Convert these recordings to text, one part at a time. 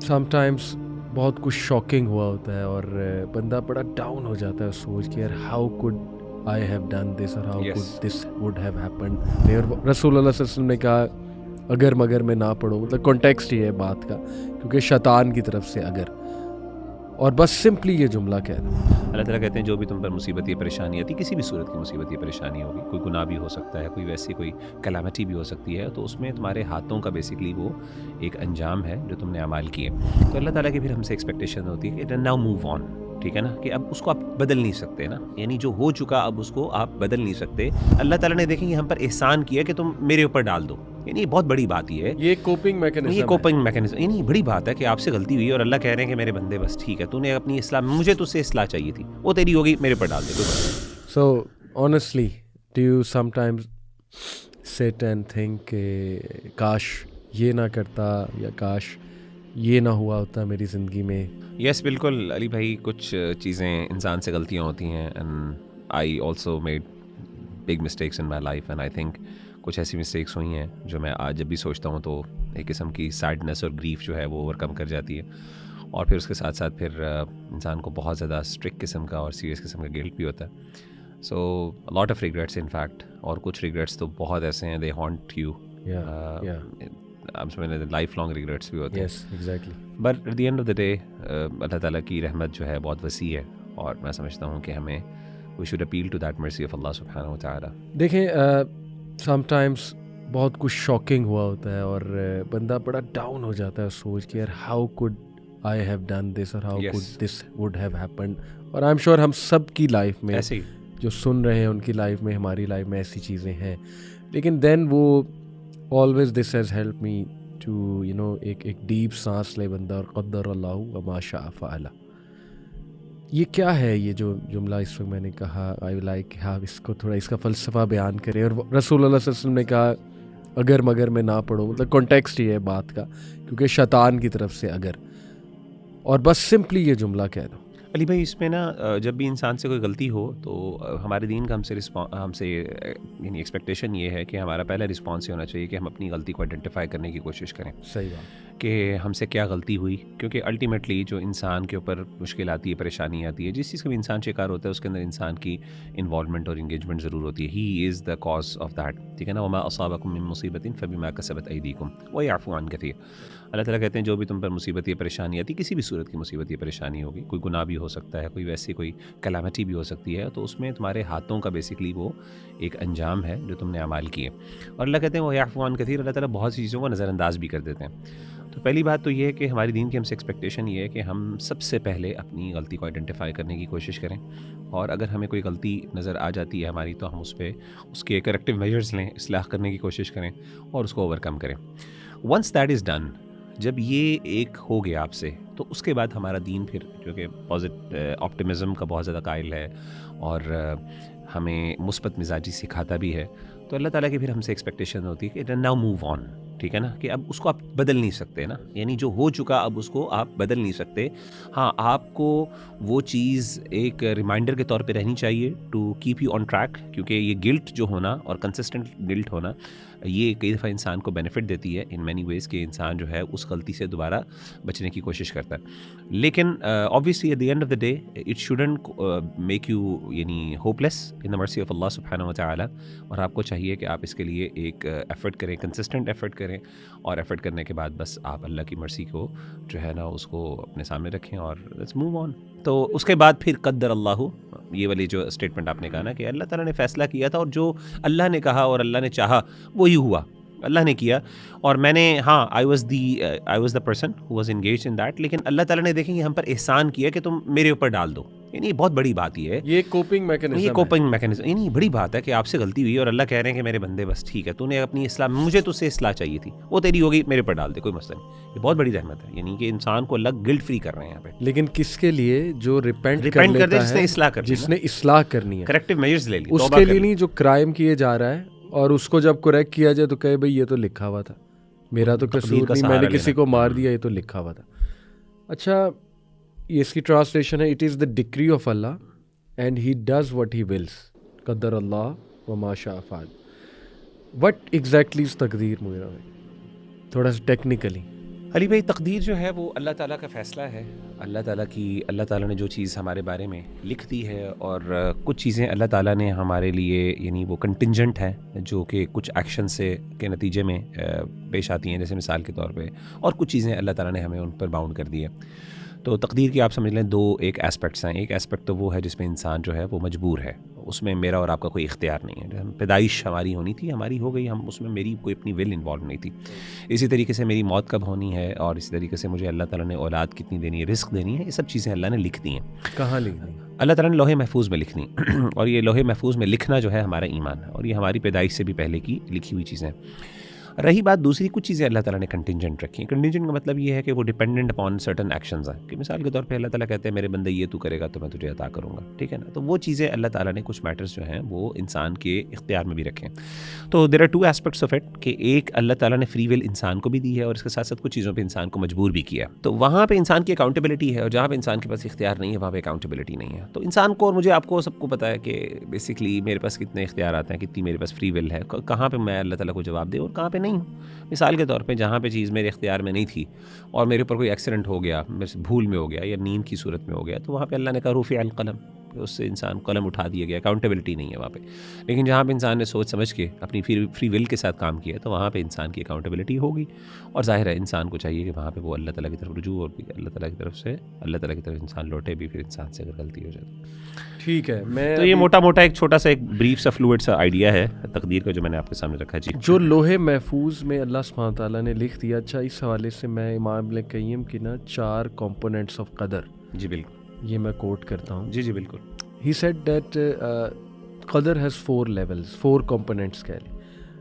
Some times بہت کچھ shocking ہوا ہوتا ہے اور بندہ بڑا ڈاؤن ہو جاتا ہے سوچ کے، یار how could I have done this اور how could this would have happened. رسول اللہ صلی اللہ علیہ وسلم نے کہا اگر مگر میں نہ پڑھوں، مطلب کانٹیکسٹ یہ ہے بات کا، کیونکہ شیطان کی طرف سے اگر، اور بس سمپلی یہ جملہ کہہ دو. اللہ تعالیٰ کہتے ہیں جو بھی تم پر مصیبت یا پریشانی آتی، کسی بھی صورت کی مصیبت یا پریشانی ہوگی، کوئی گناہ بھی ہو سکتا ہے، کوئی ویسی کوئی کلیمٹی بھی ہو سکتی ہے، تو اس میں تمہارے ہاتھوں کا بیسکلی وہ ایک انجام ہے جو تم نے اعمال کیے. تو اللہ تعالیٰ کی پھر ہم سے ایکسپیکٹیشن ہوتی ہے کہ ناؤ موو آن، ٹھیک ہے نا، کہ اب اس کو آپ بدل نہیں سکتے نا، یعنی جو ہو چکا اب اس کو آپ بدل نہیں سکتے. اللہ تعالیٰ نے دیکھیں یہ ہم پر احسان کیا کہ تم میرے اوپر ڈال دو، یعنی یہ بہت بڑی بات یہ ہے. یہ کوپنگ میکینزم، یہ کوپنگ میکینزم، یعنی بڑی بات ہے کہ آپ سے غلطی ہوئی اور اللہ کہہ رہے ہیں کہ میرے بندے بس ٹھیک ہے، تو نے اپنی اصلاح، مجھے تجھ سے اصلاح چاہیے تھی، وہ تیری ہوگی، میرے پر ڈال دے کوئی بات نہیں. So honestly do you sometimes sit and think کہ کاش یہ نہ کرتا یا کاش یہ نہ ہوا ہوتا میری زندگی میں؟ یس بالکل علی بھائی، کچھ چیزیں انسان سے غلطیاں ہوتی ہیں، and I also made big mistakes in my life, and I think کچھ ایسی مسٹیکس ہوئی ہیں جو میں آج جب بھی سوچتا ہوں تو ایک قسم کی سیڈنس اور گریف جو ہے وہ اوور کم کر جاتی ہے، اور پھر اس کے ساتھ ساتھ پھر انسان کو بہت زیادہ اسٹرکٹ قسم کا اور سیریس قسم کا گلٹ بھی ہوتا ہے. So lot of regrets in fact, اور کچھ ریگریٹس تو بہت ایسے ہیں they haunt you, lifelong regrets بھی ہوتے ہیں. But at the end of the day اللہ تعالیٰ کی رحمت جو ہے بہت وسیع ہے، اور میں سمجھتا ہوں کہ ہمیں we should appeal to that mercy of اللہ سبحانہ و تعالیٰ. دیکھیں سم ٹائمس بہت کچھ شاکنگ ہوا ہوتا ہے اور بندہ بڑا ڈاؤن ہو جاتا ہے سوچ کے، یار how could I have done this اور how could this would have happened. اور آئی ایم شیور ہم سب کی لائف میں ایسے ہی جو سن رہے ہیں ان کی لائف میں، ہماری لائف میں ایسی چیزیں ہیں. لیکن دین وہ always this has help me to ایک ڈیپ سانس لے بندہ، اور قدر اللہ وما شاء فعل. یہ کیا ہے یہ جو جملہ اس وقت میں نے کہا؟ آئی لائک ہاں اس کو تھوڑا اس کا فلسفہ بیان کریں. اور رسول اللہ صلی اللہ علیہ وسلم نے کہا اگر مگر میں نہ پڑھوں، مطلب کانٹیکسٹ یہ ہے بات کا، کیونکہ شیطان کی طرف سے اگر، اور بس سمپلی یہ جملہ کہہ دو. علی بھائی اس میں نا جب بھی انسان سے کوئی غلطی ہو تو ہمارے دین کا ہم سے یعنی ایکسپیکٹیشن یہ ہے کہ ہمارا پہلا رسپانس یہ ہونا چاہیے کہ ہم اپنی غلطی کو آئیڈینٹیفائی کرنے کی کوشش کریں. صحیح بات کہ ہم سے کیا غلطی ہوئی، کیونکہ الٹیمیٹلی جو انسان کے اوپر مشکل آتی ہے، پریشانی آتی ہے، جس چیز کا بھی انسان شکار ہوتا ہے، اس کے اندر انسان کی انوالومنٹ اور انگیجمنٹ ضرور ہوتی ہے. ہی از دا کاز آف دیٹ، ٹھیک ہے نا. وما اصابکم من مصیبت فبما کسبت ایدیکم ویعفو عن کثیر. اللہ تعالیٰ کہتے ہیں جو بھی تم پر مصیبت یا پریشانی آتی، کسی بھی صورت کی مصیبت یا پریشانی ہوگی، کوئی گناہ بھی ہو سکتا ہے، کوئی ویسی کوئی کلیمٹی بھی ہو سکتی ہے، تو اس میں تمہارے ہاتھوں کا بیسکلی وہ ایک انجام ہے جو تم نے اعمال کیے. اور اللہ کہتے ہیں ویعفو عن کثیر، اللہ تعالیٰ بہت سی چیزوں کو نظر انداز بھی کر دیتے ہیں. تو پہلی بات تو یہ ہے کہ ہماری دین کی ہم سے ایکسپیکٹیشن یہ ہے کہ ہم سب سے پہلے اپنی غلطی کو آئیڈینٹیفائی کرنے کی کوشش کریں، اور اگر ہمیں کوئی غلطی نظر آ جاتی ہے ہماری تو ہم اس کے کریکٹیو میجرز لیں، اصلاح کرنے کی کوشش کریں اور اس کو اوور کم کریں. ونس دیٹ از ڈن، جب یہ ایک ہو گیا آپ سے، تو اس کے بعد ہمارا دین پھر جو کہ آپٹیمزم کا بہت زیادہ قائل ہے اور ہمیں مثبت مزاجی سکھاتا بھی ہے، تو اللہ تعالیٰ کی پھر ہم سے ایکسپیکٹیشن ہوتی ہے کہ ناؤ موو آن، ٹھیک ہے نا، کہ اب اس کو آپ بدل نہیں سکتے نا، یعنی جو ہو چکا اب اس کو آپ بدل نہیں سکتے. ہاں آپ کو وہ چیز ایک ریمائنڈر کے طور پہ رہنی چاہیے to keep you on track, کیونکہ یہ گلٹ جو ہونا اور کنسسٹنٹ گلٹ ہونا یہ کئی دفعہ انسان کو بینیفٹ دیتی ہے ان مینی ویز، کہ انسان جو ہے اس غلطی سے دوبارہ بچنے کی کوشش کرتا ہے. لیکن obviously at the end of the day it shouldn't make you یعنی hopeless in the mercy of اللہ سبحانہ و تعالیٰ. اور آپ کو چاہیے کہ آپ اس کے لیے ایک ایفرٹ کریں، کنسسٹنٹ ایفرٹ کریں، اور ایفرٹ کرنے کے بعد بس آپ اللہ کی مرسی کو جو ہے نا اس کو اپنے سامنے رکھیں اور لیٹس موو آن. تو اس کے بعد پھر قدر اللہ، یہ والی جو اسٹیٹمنٹ آپ نے کہا نا کہ اللہ تعالیٰ نے فیصلہ کیا تھا اور جو اللہ نے کہا اور اللہ نے چاہا وہی ہوا، اللہ نے کیا، اور میں نے I was the person who was engaged in that. لیکن اللہ تعالیٰ نے دیکھیں یہ ہم پر احسان کیا کہ تم میرے اوپر ڈال دو، یعنی بہت بڑی بات یہ ہے. یہ کوپنگ میکینزم، یعنی بڑی بات ہے کہ آپ سے غلطی ہوئی اور اللہ کہہ رہے ہیں کہ میرے بندے بس ٹھیک ہے، تو نے اپنی اصلاح، مجھے تجھ سے اصلاح چاہیے تھی، وہ تیری ہوگی، میرے پر ڈال دے کوئی مسئلہ نہیں. یہ بہت بڑی رحمت ہے، یعنی کہ انسان کو اللہ گلٹ فری کر رہے ہیں یہاں پہ. لیکن کس کے لیے؟ جو ریپینٹ کر دے، لیتا جس نے ہے، اصلاح کرنی ہے، جس نے اصلاح کرنی ہے، کریکٹیو میجرز لے لی، اس کے لیے نہیں جو کرائم کیے جا رہا ہے اور اس کو جب کریکٹ کیا جائے تو کہے بھائی یہ تو لکھا ہوا تھا، میرا تو قصور نہیں، میں نے کسی کو مار دیا، یہ تو لکھا ہوا تھا. اچھا یہ اس کی ٹرانسلیشن ہے، it is the decree of اللہ and he does what he wills, قدر اللہ وما شاء فعل. وٹ ایگزیکٹلی از تقدیر؟ مجھے تھوڑا سا ٹیکنیکلی. علی بھائی تقدیر جو ہے وہ اللہ تعالیٰ کا فیصلہ ہے. اللہ تعالیٰ نے جو چیز ہمارے بارے میں لکھ دی ہے, اور کچھ چیزیں اللہ تعالیٰ نے ہمارے لیے یعنی وہ کنٹنجنٹ ہیں جو کہ کچھ ایکشن سے کے نتیجے میں پیش آتی ہیں, جیسے مثال کے طور پہ, اور کچھ چیزیں اللہ تعالیٰ نے ہمیں ان پر باؤنڈ کر دی ہے. تو تقدیر کی آپ سمجھ لیں دو ایک ایسپیکٹس ہیں. ایک ایسپیکٹ تو وہ ہے جس میں انسان جو ہے وہ مجبور ہے, اس میں میرا اور آپ کا کوئی اختیار نہیں ہے. پیدائش ہماری ہونی تھی, ہماری ہو گئی, ہم اس میں میری کوئی اپنی ول انوالو نہیں تھی. اسی طریقے سے میری موت کب ہونی ہے, اور اسی طریقے سے مجھے اللہ تعالیٰ نے اولاد کتنی دینی ہے, رزق دینی ہے, یہ سب چیزیں اللہ نے لکھ دی ہیں. کہاں لکھنی؟ اللہ تعالیٰ نے لوح محفوظ میں لکھنی. اور یہ لوح محفوظ میں لکھنا جو ہے ہمارا ایمان ہے, اور یہ ہماری پیدائش سے بھی پہلے کی لکھی ہوئی چیزیں. رہی بات دوسری, کچھ چیزیں اللہ تعالیٰ نے کنٹنجنٹ رکھی ہیں. کنٹنجنٹ کا مطلب یہ ہے کہ وہ ڈیپینڈنٹ اپان سرٹن ایکشنز ہیں, کہ مثال کے طور پہ اللہ تعالیٰ کہتے ہیں میرے بندے یہ تو کرے گا تو میں تجھے عطا کروں گا, ٹھیک ہے نا. تو وہ چیزیں اللہ تعالیٰ نے کچھ میٹرز جو ہیں وہ انسان کے اختیار میں بھی رکھے ہیں. تو there are two aspects of it, کہ ایک اللہ تعالیٰ نے فری ول انسان کو بھی دی ہے, اور اس کے ساتھ ساتھ کچھ چیزوں پہ انسان کو مجبور بھی کیا. تو وہاں پہ انسان کی اکاؤنٹیبلٹی ہے, اور جہاں پہ انسان کے پاس اختیار نہیں ہے وہاں پہ اکاؤنٹیبلٹی نہیں ہے. تو انسان کو اور مجھے آپ کو سب کو پتہ ہے کہ بیسکلی میرے پاس کتنے اختیارات ہیں, کتنی میرے پاس فری ول ہے, کہاں پہ میں اللہ تعالیٰ کو جواب دے اور کہاں پہ نہیں ہوں. مثال کے طور پہ جہاں پہ چیز میرے اختیار میں نہیں تھی اور میرے اوپر کوئی ایکسیڈنٹ ہو گیا, میرے بھول میں ہو گیا یا نیند کی صورت میں ہو گیا, تو وہاں پہ اللہ نے کہا رفع القلم, اس سے انسان قلم اٹھا دیا گیا, اکاؤنٹیبلٹی نہیں ہے وہاں پہ. لیکن جہاں پہ انسان نے سوچ سمجھ کے اپنی فری ول کے ساتھ کام کیا تو وہاں پہ انسان کی اکاؤنٹیبلٹی ہوگی. اور ظاہر ہے انسان کو چاہیے کہ وہاں پہ وہ اللہ تعالیٰ کی طرف رجوع, اور بھی اللہ تعالیٰ کی طرف سے اللہ تعالیٰ کی طرف انسان لوٹے بھی, پھر انسان سے اگر غلطی ہو جائے. ٹھیک ہے, میں تو یہ موٹا موٹا ایک چھوٹا سا ایک بریف سا فلوئڈ سا آئیڈیا ہے تقدیر کا جو میں نے آپ کے سامنے رکھا. جی, جو لوح محفوظ میں اللہ سبحانہ تعالیٰ نے لکھ دیا. اچھا, اس حوالے سے میں امام ابن قیم کی نا 4 کمپوننٹس آف قدر, جی بالکل, یہ میں کوٹ کرتا ہوں. جی جی بالکل. He said that قدر has 4 levels, 4 components کہہ لیں.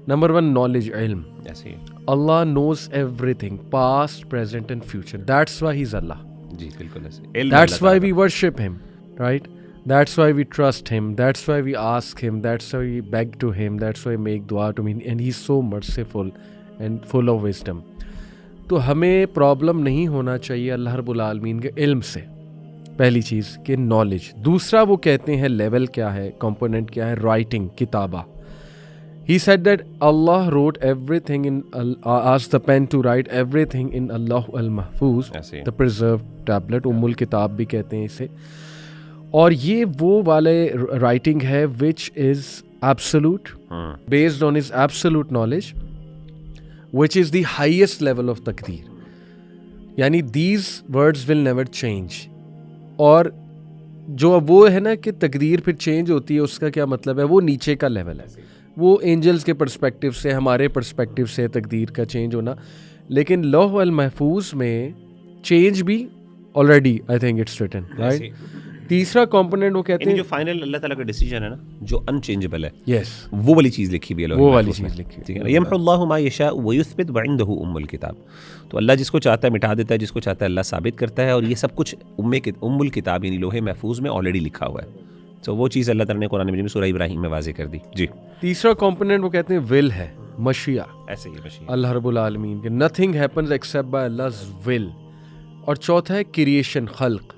Number 1, knowledge, علم. ایسے ہی. Allah knows everything, past, present and future. That's why He's Allah. جی بالکل ایسے. That's why we worship Him, right? That's why we trust Him. That's why we ask Him. That's why we beg to Him. That's why we make dua to Him. And He's so merciful and full of wisdom. تو ہمیں problem نہیں ہونا چاہیے اللہ رب العالمین کے علم سے, پہلی چیز کہ نالج. دوسرا وہ کہتے ہیں لیول کیا ہے, کمپوننٹ کیا ہے, رائٹنگ, کتابہ. He said that Allah wrote everything in, asked the pen to write everything in Allah al-Mahfuz, the preserved tablet, الکتاب بھی کہتے ہیں اسے. اور یہ وہ والے رائٹنگ ہے which is absolute, based on his absolute knowledge, which is the highest level of تقدیر. یعنی these words will never change. اور جو وہ ہے نا کہ تقدیر پھر چینج ہوتی ہے, اس کا کیا مطلب ہے, وہ نیچے کا لیول ہے. وہ اینجلز کے پرسپیکٹیو سے, ہمارے پرسپیکٹیو سے تقدیر کا چینج ہونا. لیکن لوح المحفوظ میں چینج بھی already I think it's written, right. تیسرا کمپوننٹ وہ کہتے ہیں جو فائنل اللہ تعالیٰ کا ڈیسیجن ہے نا, جو انچینجبل ہے, یس, وہ والی چیز لکھی ہوئی ہے, وہ والی چیز لکھی ہے. یمحو اللہ ما یشاء ویثبت وعندہ ام الکتاب. تو اللہ جس کو چاہتا ہے مٹا دیتا ہے, جس کو چاہتا ہے اللہ ثابت کرتا ہے, اور یہ سب کچھ ام الکتاب یعنی لوح محفوظ میں آلریڈی لکھا ہوا ہے. تو وہ چیز اللہ تعالیٰ نے قرآن مجید میں سورہ ابراہیم میں واضح کر دی. جی, تیسرا کمپوننٹ وہ کہتے ہیں ول ہے, مشیہ. ایسے ہی مشیہ اللہ رب العالمین کے, نتھنگ ہیپنز ایکسیپٹ بائی اللہز ول. اور چوتھا ہے کریشن, خلق.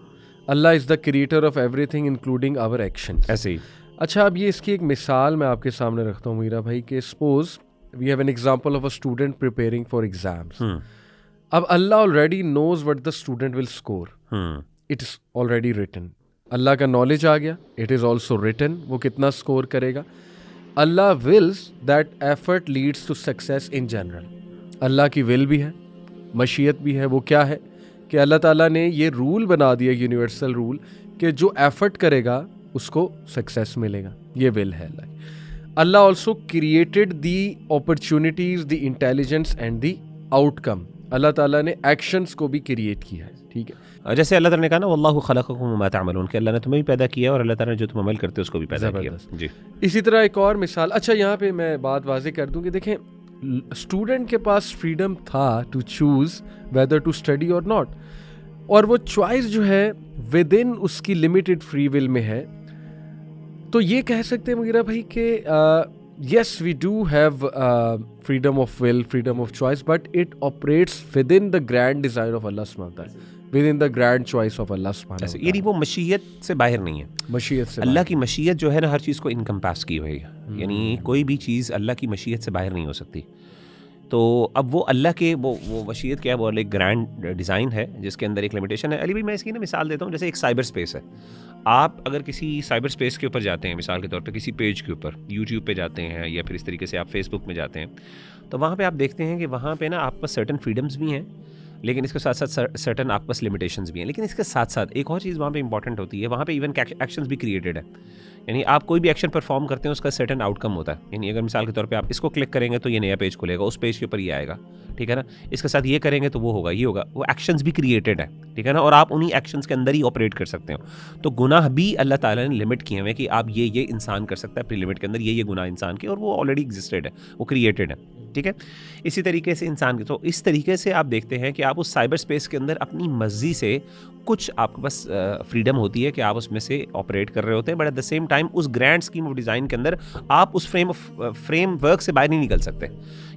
اللہ is the creator of everything including our action. ایسے ہی. اچھا, اب یہ اس کی ایک مثال میں آپ کے سامنے رکھتا ہوں میرا بھائی, کہ suppose we have an example of a student preparing for exams. اب اللہ already knows what the student will score, it is already written. اللہ کا نالج آ گیا, اٹ از آلسو ریٹن, وہ کتنا اسکور کرے گا. اللہ wills that effort leads to success in general. اللہ کی ول بھی ہے, مشیت بھی ہے. وہ کیا ہے کہ اللہ تعالیٰ نے یہ رول بنا دیا, یونیورسل رول, کہ جو ایفرٹ کرے گا اس کو سکسیس ملے گا. یہ ول ہے اللہ. اللہ also created the opportunities, the intelligence and the outcome. اللہ تعالیٰ نے ایکشنس کو بھی کریٹ کیا ہے, ٹھیک ہے. جیسے اللہ تعالیٰ نے کہا نا واللہ خلقکم وما تعملون, کہ اللہ نے تمہیں بھی پیدا کیا اور اللہ تعالیٰ نے جو تم عمل کرتے ہو اس کو بھی پیدا کیا. جی, اسی طرح ایک اور مثال. اچھا, یہاں پہ میں بات واضح کر دوں کہ دیکھیں, اسٹوڈنٹ کے پاس فریڈم تھا to choose whether to study اور ناٹ, اور وہ چوائس جو ہے ود ان اس کی لمیٹڈ فری ول میں ہے. تو یہ کہہ سکتے ہیں مغیرہ بھائی کہ yes we do have freedom of will, freedom of choice, but it operates within the grand desire of اللہ سبحانہ وتعالی, within the grand choice of اللہ سبحانہ وتعالی. یعنی وہ مشیت سے باہر نہیں ہے. مشیت سے اللہ کی مشیت جو ہے نا ہر چیز کو انکمپاس کی ہوئی ہے. یعنی کوئی بھی چیز اللہ کی مشیت سے باہر نہیں ہو سکتی. تو اب وہ اللہ کے وہ وصیت کیا ہے، وہ ایک گرینڈ ڈیزائن ہے جس کے اندر ایک لمیٹیشن ہے. علی بھائی میں اس کی نا مثال دیتا ہوں، جیسے ایک سائبر اسپیس ہے. آپ اگر کسی سائبر اسپیس کے اوپر جاتے ہیں، مثال کے طور پہ کسی پیج کے اوپر یوٹیوب پہ جاتے ہیں یا پھر اس طریقے سے آپ فیس بک میں جاتے ہیں، تو وہاں پہ آپ دیکھتے ہیں کہ وہاں پہ نا آپ پاس سرٹن فریڈمز بھی ہیں، لیکن اس کے ساتھ ساتھ سرٹن آپ پاس لمیٹیشنز بھی ہیں. لیکن اس کے ساتھ ساتھ ایک اور چیز وہاں پہ امپورٹنٹ ہوتی ہے، وہاں پہ ایون ایکشنز بھی کریٹڈ ہے. یعنی آپ کوئی بھی ایکشن پرفارم کرتے ہیں اس کا سرٹن آؤٹ کم ہوتا ہے. یعنی اگر مثال کے طور پہ آپ اس کو کلک کریں گے تو یہ نیا پیج کھلے گا، اس پیج کے اوپر یہ آئے گا، ٹھیک ہے نا. اس کے ساتھ یہ کریں گے تو وہ ہوگا، یہ ہوگا. وہ ایکشنز بھی کریٹڈ ہے، ٹھیک ہے نا، اور آپ انہی ایکشنز کے اندر ہی آپریٹ کر سکتے ہو. تو گناہ بھی اللہ تعالیٰ نے لمٹ کیے ہوئے کہ آپ یہ انسان کر سکتا ہے اپنی لمٹ کے اندر، یہ گناہ انسان کے، اور وہ آلریڈی ایگزسٹڈ ہے، وہ کریٹڈ ہے، ٹھیک ہے. اسی طریقے سے انسان کے، تو اس طریقے سے آپ دیکھتے ہیں کہ آپ اس سائبر اسپیس کے اندر اپنی مرضی سے کچھ آپ کے پاس فریڈم ہوتی ہے کہ آپ اس میں سے آپریٹ کر رہے ہوتے ہیں، but at the same time اس گرینڈ اسکیم آف ڈیزائن کے اندر آپ اس فریم ورک سے باہر نہیں نکل سکتے.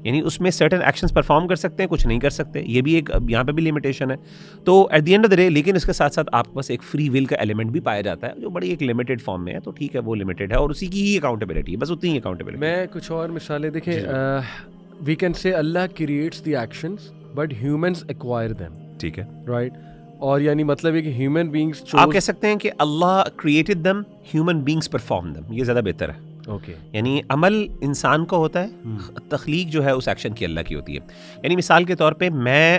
یعنی اس میں سرٹن ایکشنز پرفارم کر سکتے ہیں، کچھ نہیں کر سکتے. یہ بھی ایک یہاں پہ بھی لمیٹیشن ہے. تو at the end of the day, لیکن اس کے ساتھ ساتھ آپ کے پاس ایک فری ول کا ایلیمنٹ بھی پایا جاتا ہے جو بڑی ایک لمیٹیڈ فارم میں ہے. تو ٹھیک ہے، وہ لمیٹیڈ ہے اور اسی کی ہی اکاؤنٹیبلٹی ہے، بس اتنی ہی اکاؤنٹیبلٹی. میں کچھ اور مثالیں دیکھیں، we can say Allah creates the actions but humans acquire them, ٹھیک ہے، رائٹ. اور یعنی مطلب ہے کہ ہیومن بینگس آپ کہہ سکتے ہیں کہ اللہ کریٹڈ دم، ہیومن بینگس پرفارم دم. یہ زیادہ بہتر ہے. اوکے، یعنی عمل انسان کا ہوتا ہے، تخلیق جو ہے اس ایکشن کی اللہ کی ہوتی ہے. یعنی مثال کے طور پہ میں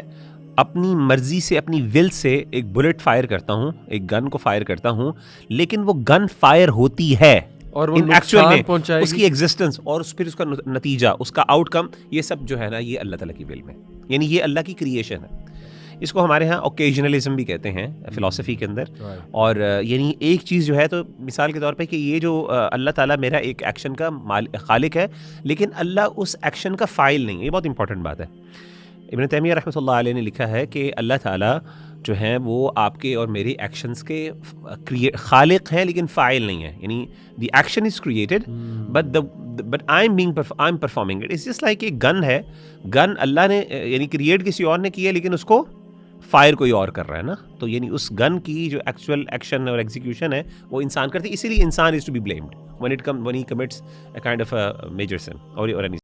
اپنی مرضی سے، اپنی ول سے ایک بلٹ فائر کرتا ہوں، ایک گن کو فائر کرتا ہوں، لیکن وہ گن فائر ہوتی ہے اور وہ ایکچوئل میں پہنچائے اس کی ایگزسٹنس اور پھر اس کا نتیجہ، اس کا آؤٹ کم، یہ سب جو ہے نا یہ اللہ تعالیٰ کی ول میں، یعنی یہ اللہ کی کریشن ہے. اس کو ہمارے ہاں اوکیجنلزم بھی کہتے ہیں فلاسفی کے اندر. اور یعنی ایک چیز جو ہے، تو مثال کے طور پہ کہ یہ جو اللہ تعالیٰ میرا ایک ایکشن کا خالق ہے، لیکن اللہ اس ایکشن کا فاعل نہیں ہے. یہ بہت امپورٹنٹ بات ہے. ابن تیمیہ رحمۃ اللہ علیہ نے لکھا ہے کہ اللہ تعالیٰ جو ہیں وہ آپ کے اور میرے ایکشنز کے خالق ہیں لیکن فاعل نہیں ہے. یعنی the action is created but I am performing it. It's just like ایک گن ہے، گن اللہ نے یعنی کریٹ کسی اور نے کی ہے، لیکن اس کو فائر کوئی اور کر رہا ہے نا. تو یعنی اس گن کی جو ایکچوئل ایکشن اور ایگزیکیوشن ہے وہ انسان کرتی ہے. اسی لیے انسان is to be blamed when he commits a kind of a major sin or any